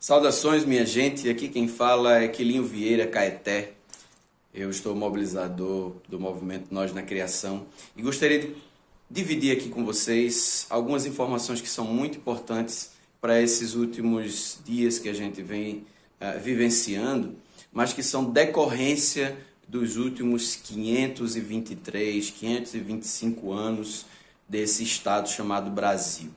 Saudações, minha gente. Aqui quem fala é Quilinho Vieira Caeté. Eu estou mobilizador do movimento Nós na Criação e gostaria de dividir aqui com vocês algumas informações que são muito importantes para esses últimos dias que a gente vem vivenciando, mas que são decorrência dos últimos 525 anos desse Estado chamado Brasil.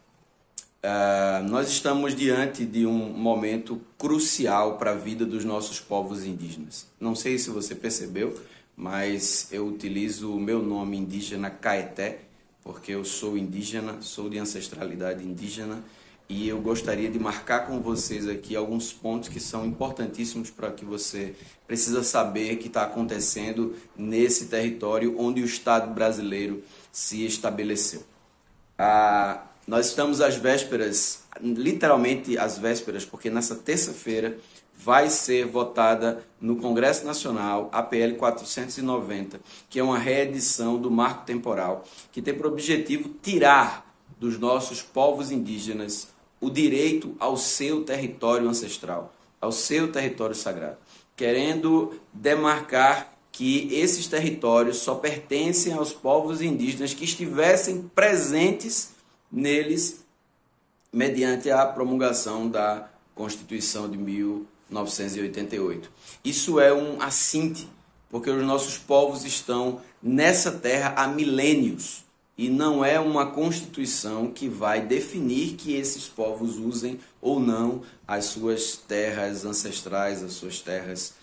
Nós estamos diante de um momento crucial para a vida dos nossos povos indígenas. Não sei se você percebeu, mas eu utilizo o meu nome indígena Caeté, porque eu sou indígena, sou de ancestralidade indígena, e eu gostaria de marcar com vocês aqui alguns pontos que são importantíssimos para que você precisa saber que está acontecendo nesse território onde o Estado brasileiro se estabeleceu. Nós estamos às vésperas, literalmente às vésperas, porque nessa terça-feira vai ser votada no Congresso Nacional a PL 490, que é uma reedição do Marco Temporal, que tem por objetivo tirar dos nossos povos indígenas o direito ao seu território ancestral, ao seu território sagrado, querendo demarcar que esses territórios só pertencem aos povos indígenas que estivessem presentes neles mediante a promulgação da Constituição de 1988. Isso é um assinte, porque os nossos povos estão nessa terra há milênios e não é uma Constituição que vai definir que esses povos usem ou não as suas terras ancestrais, as suas terras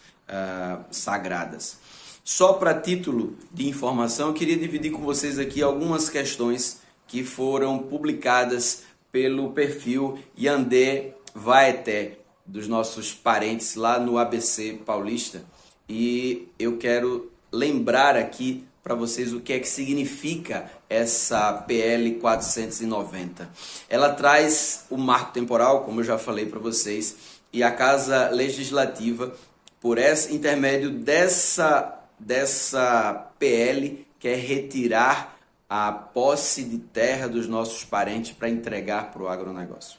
sagradas. Só para título de informação, eu queria dividir com vocês aqui algumas questões que foram publicadas pelo perfil Yandé Vaeté, dos nossos parentes lá no ABC Paulista. E eu quero lembrar aqui para vocês o que é que significa essa PL 490. Ela traz o marco temporal, como eu já falei para vocês, e a Casa Legislativa, por esse intermédio dessa PL, quer retirar a posse de terra dos nossos parentes para entregar para o agronegócio.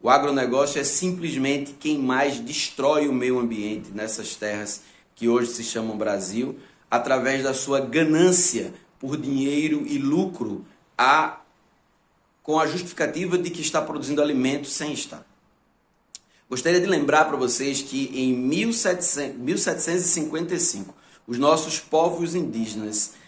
O agronegócio é simplesmente quem mais destrói o meio ambiente nessas terras que hoje se chamam Brasil, através da sua ganância por dinheiro e lucro, com a justificativa de que está produzindo alimentos sem estar. Gostaria de lembrar para vocês que em 1755, os nossos povos indígenas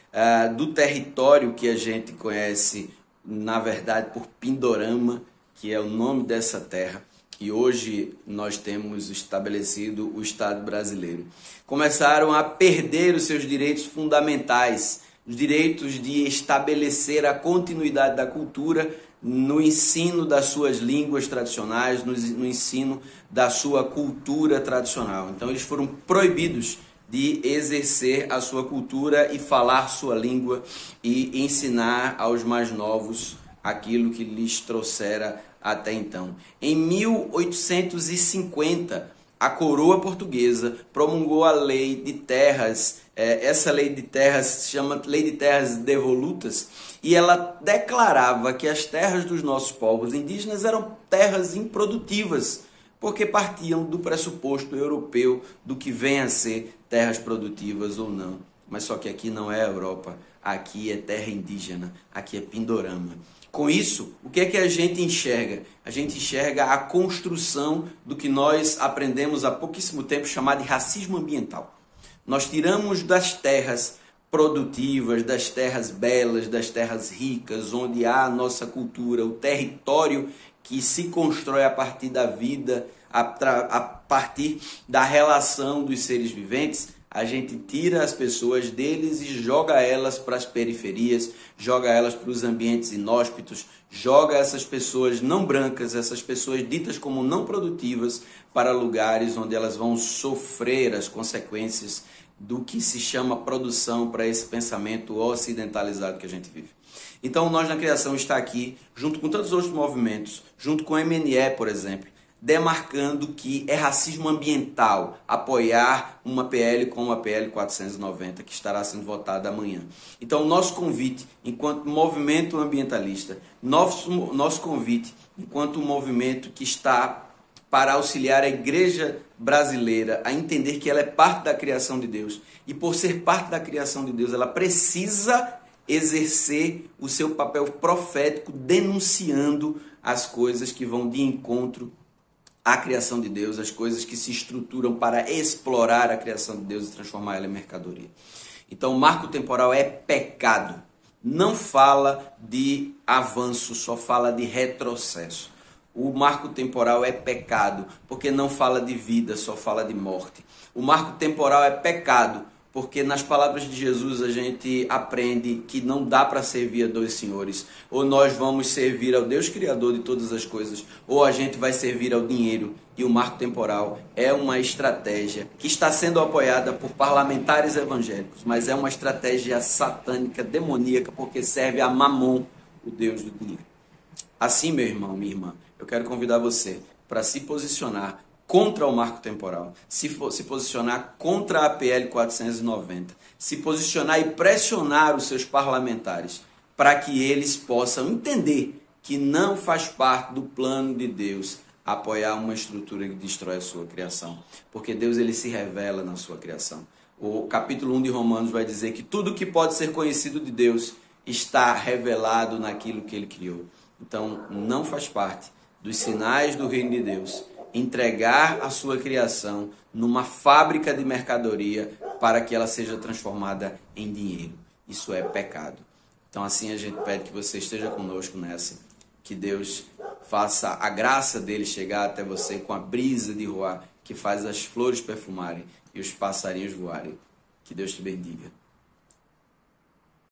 do território que a gente conhece, na verdade, por Pindorama, que é o nome dessa terra, que hoje nós temos estabelecido o Estado brasileiro, começaram a perder os seus direitos fundamentais, os direitos de estabelecer a continuidade da cultura no ensino das suas línguas tradicionais, no ensino da sua cultura tradicional. Então eles foram proibidos de exercer a sua cultura e falar sua língua e ensinar aos mais novos aquilo que lhes trouxera até então. Em 1850, a coroa portuguesa promulgou a lei de terras. Essa lei de terras se chama Lei de Terras Devolutas, e ela declarava que as terras dos nossos povos indígenas eram terras improdutivas, porque partiam do pressuposto europeu do que vem a ser terras produtivas ou não. Mas só que aqui não é a Europa, aqui é terra indígena, aqui é Pindorama. Com isso, o que é que a gente enxerga? A gente enxerga a construção do que nós aprendemos há pouquíssimo tempo chamar de racismo ambiental. Nós tiramos das terras produtivas, das terras belas, das terras ricas, onde há a nossa cultura, o território que se constrói a partir da vida, a partir da relação dos seres viventes. A gente tira as pessoas deles e joga elas para as periferias, joga elas para os ambientes inóspitos, joga essas pessoas não brancas, essas pessoas ditas como não produtivas, para lugares onde elas vão sofrer as consequências do que se chama produção para esse pensamento ocidentalizado que a gente vive. Então, Nós na Criação está aqui, junto com tantos outros movimentos, junto com o MNE, por exemplo, demarcando que é racismo ambiental apoiar uma PL como a PL 490, que estará sendo votada amanhã. Então, nosso convite, enquanto movimento ambientalista, nosso convite, enquanto movimento que está para auxiliar a igreja brasileira a entender que ela é parte da criação de Deus. E por ser parte da criação de Deus, ela precisa exercer o seu papel profético, denunciando as coisas que vão de encontro à criação de Deus, as coisas que se estruturam para explorar a criação de Deus e transformar ela em mercadoria. Então, o marco temporal é pecado. Não fala de avanço, só fala de retrocesso. O marco temporal é pecado, porque não fala de vida, só fala de morte. O marco temporal é pecado, porque nas palavras de Jesus a gente aprende que não dá para servir a dois senhores. Ou nós vamos servir ao Deus Criador de todas as coisas, ou a gente vai servir ao dinheiro. E o marco temporal é uma estratégia que está sendo apoiada por parlamentares evangélicos, mas é uma estratégia satânica, demoníaca, porque serve a Mamon, o Deus do dinheiro. Assim, meu irmão, minha irmã, eu quero convidar você para se posicionar contra o marco temporal, se posicionar contra a PL 490, se posicionar e pressionar os seus parlamentares para que eles possam entender que não faz parte do plano de Deus apoiar uma estrutura que destrói a sua criação, porque Deus ele se revela na sua criação. O capítulo 1 de Romanos vai dizer que tudo que pode ser conhecido de Deus está revelado naquilo que ele criou. Então, não faz parte dos sinais do reino de Deus entregar a sua criação numa fábrica de mercadoria para que ela seja transformada em dinheiro. Isso é pecado. Então, assim a gente pede que você esteja conosco nessa, que Deus faça a graça dele chegar até você com a brisa de Ruá, que faz as flores perfumarem e os passarinhos voarem. Que Deus te bendiga.